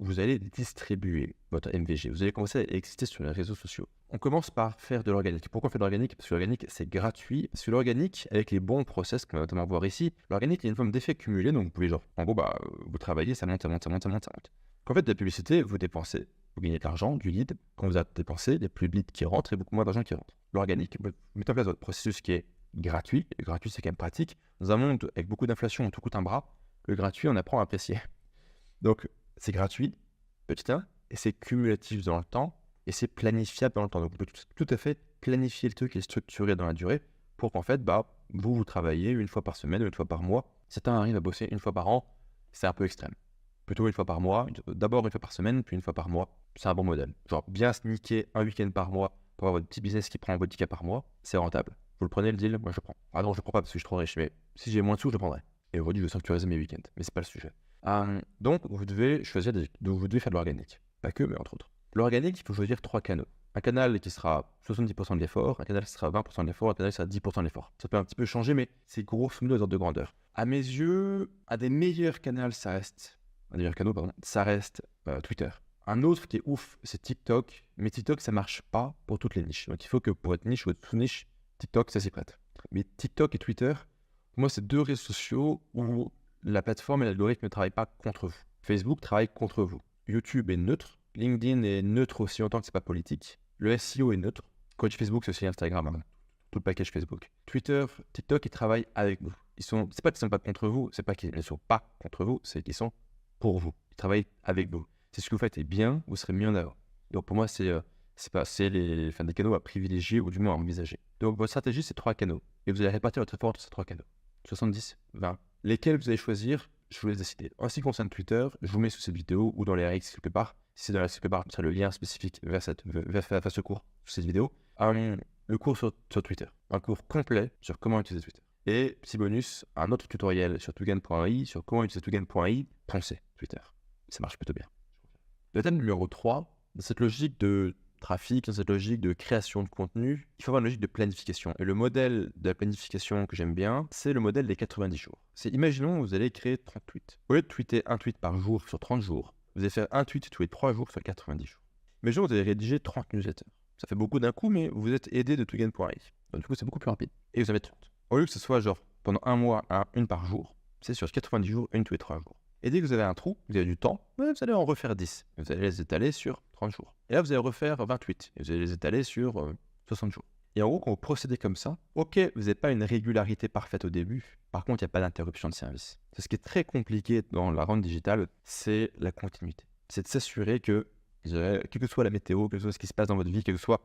vous allez distribuer votre MVG. Vous allez commencer à exister sur les réseaux sociaux. On commence par faire de l'organique. Pourquoi on fait de l'organique? Parce que l'organique, c'est gratuit. Parce que l'organique, avec les bons process qu'on va notamment voir ici, l'organique, il y a une forme d'effet cumulé. Donc, vous pouvez en gros, vous travaillez, ça monte, ça monte, ça monte, ça monte, ça monte. Qu'en fait, de la publicité, vous dépensez, vous gagnez de l'argent, du lead. Quand vous avez dépensé, il y a plus de leads qui rentrent et beaucoup moins d'argent qui rentre. L'organique, vous mettez en place votre processus qui est gratuit. Et gratuit, c'est quand même pratique. Dans un monde avec beaucoup d'inflation où tout coûte un bras, le gratuit, on apprend à apprécier. Donc, c'est gratuit, petit 1, et c'est cumulatif dans le temps, et c'est planifiable dans le temps. Donc, on peut tout à fait planifier le truc et structurer dans la durée pour qu'en fait, vous travaillez une fois par semaine ou une fois par mois. Certains arrivent à bosser une fois par an, c'est un peu extrême. Plutôt une fois par mois, d'abord une fois par semaine, puis une fois par mois. C'est un bon modèle. Genre, bien sneaker un week-end par mois pour avoir votre petit business qui prend votre 10K par mois, c'est rentable. Vous le prenez le deal, moi je le prends. Ah non, je le prends pas parce que je suis trop riche, mais si j'ai moins de sous, je le prendrai. Et aujourd'hui, je veux sanctuariser mes week-ends, mais c'est pas le sujet. Donc, vous devez choisir vous devez faire de l'organique. Pas que, mais entre autres. L'organique, il faut choisir 3 canaux. Un canal qui sera 70% de l'effort, un canal qui sera 20% de l'effort, un canal qui sera 10% de l'effort. Ça peut un petit peu changer, mais c'est grosso modo les ordres de grandeur. À mes yeux, un des meilleurs canaux, ça reste Twitter. Un autre qui est ouf, c'est TikTok. Mais TikTok, ça marche pas pour toutes les niches. Donc, il faut que pour être niche ou être sous-niche, TikTok, ça s'y prête. Mais TikTok et Twitter, pour moi, c'est 2 réseaux sociaux où la plateforme et l'algorithme ne travaillent pas contre vous. Facebook travaille contre vous. YouTube est neutre. LinkedIn est neutre aussi en tant que c'est pas politique. Le SEO est neutre. Quand je dis Facebook, c'est aussi Instagram. Tout le package Facebook. Twitter, TikTok, ils travaillent avec vous. C'est pas qu'ils sont pas contre vous, c'est pas qu'ils ne sont pas contre vous, c'est qu'ils sont pour vous. Ils travaillent avec vous. C'est ce que vous faites est bien, vous serez mieux en avant. Donc pour moi, c'est des canaux à privilégier ou du moins à envisager. Donc votre stratégie, c'est 3 canaux. Et vous allez répartir votre effort entre ces 3 canaux. 70, 20. Lesquels vous allez choisir, je vous laisse décider. En ce qui concerne Twitter, je vous mets sous cette vidéo ou dans les RX quelque part. Si c'est dans les RX quelque part, ce sera le lien spécifique vers ce cours, sous cette vidéo. Le cours sur Twitter. Un cours complet sur comment utiliser Twitter. Et petit bonus, un autre tutoriel sur Tugan.ai sur comment utiliser Tugan.ai. Pensez Twitter. Ça marche plutôt bien. Le thème numéro 3, dans cette logique de trafic, dans cette logique de création de contenu, il faut avoir une logique de planification. Et le modèle de la planification que j'aime bien, c'est le modèle des 90 jours. Imaginons vous allez créer 30 tweets. Au lieu de tweeter un tweet par jour sur 30 jours, vous allez faire un tweet tous les 3 jours sur 90 jours. Imaginons vous allez rédiger 30 newsletters. Ça fait beaucoup d'un coup, mais vous êtes aidé de Tugan.ai. Donc du coup, c'est beaucoup plus rapide. Et vous en avez 30. Au lieu que ce soit genre pendant un mois, une par jour, c'est sur 90 jours, une tous les 3 jours. Et dès que vous avez un trou, vous avez du temps, vous allez en refaire 10. Vous allez les étaler sur 30 jours. Et là, vous allez refaire 28. Et vous allez les étaler sur 60 jours. Et en gros, quand vous procédez comme ça, ok, vous n'avez pas une régularité parfaite au début. Par contre, il n'y a pas d'interruption de service. Ce qui est très compliqué dans la rente digitale, c'est la continuité. C'est de s'assurer que, quelle que soit la météo, quel que soit ce qui se passe dans votre vie, quelles que soient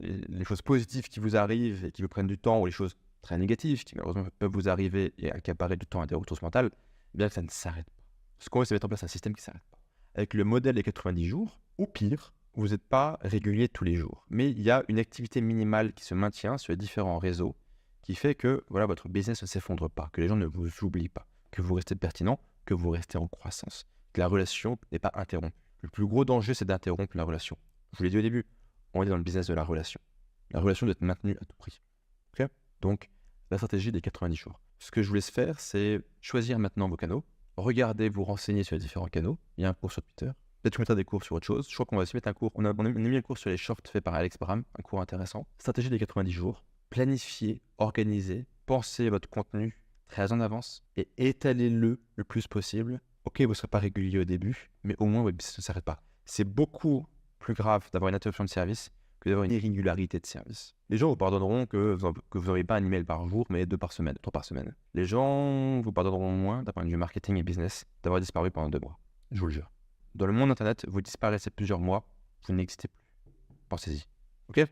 les choses positives qui vous arrivent et qui vous prennent du temps, ou les choses très négatives qui malheureusement peuvent vous arriver et accaparer du temps à des ressources mentales, bien que ça ne s'arrête pas. Ce qu'on veut, c'est mettre en place un système qui ne s'arrête pas. Avec le modèle des 90 jours, ou pire, vous n'êtes pas régulier tous les jours. Mais il y a une activité minimale qui se maintient sur les différents réseaux qui fait que votre business ne s'effondre pas, que les gens ne vous oublient pas, que vous restez pertinent, que vous restez en croissance, que la relation n'est pas interrompue. Le plus gros danger, c'est d'interrompre la relation. Je vous l'ai dit au début, on est dans le business de la relation. La relation doit être maintenue à tout prix. Okay. Donc, la stratégie des 90 jours. Ce que je vous laisse faire, c'est choisir maintenant vos canaux. Regardez, vous renseigner sur les différents canaux. Il y a un cours sur Twitter. Peut-être que je mettrai des cours sur autre chose. Je crois qu'on va aussi mettre un cours. On a mis un cours sur les shorts fait par Alex Bram, un cours intéressant. Stratégie des 90 jours. Planifiez, organisez, pensez votre contenu très en avance et étalez-le le plus possible. Ok, vous ne serez pas régulier au début, mais au moins votre business ne s'arrête pas. C'est beaucoup plus grave d'avoir une interruption de service que d'avoir une irrégularité de service. Les gens vous pardonneront que vous n'aurez pas un email par jour, mais 2 par semaine, 3 par semaine. Les gens vous pardonneront moins, d'un point de vue marketing et business, d'avoir disparu pendant 2 mois. Je vous le jure. Dans le monde internet, vous disparaissez plusieurs mois, vous n'existez plus. Pensez-y. Ok ?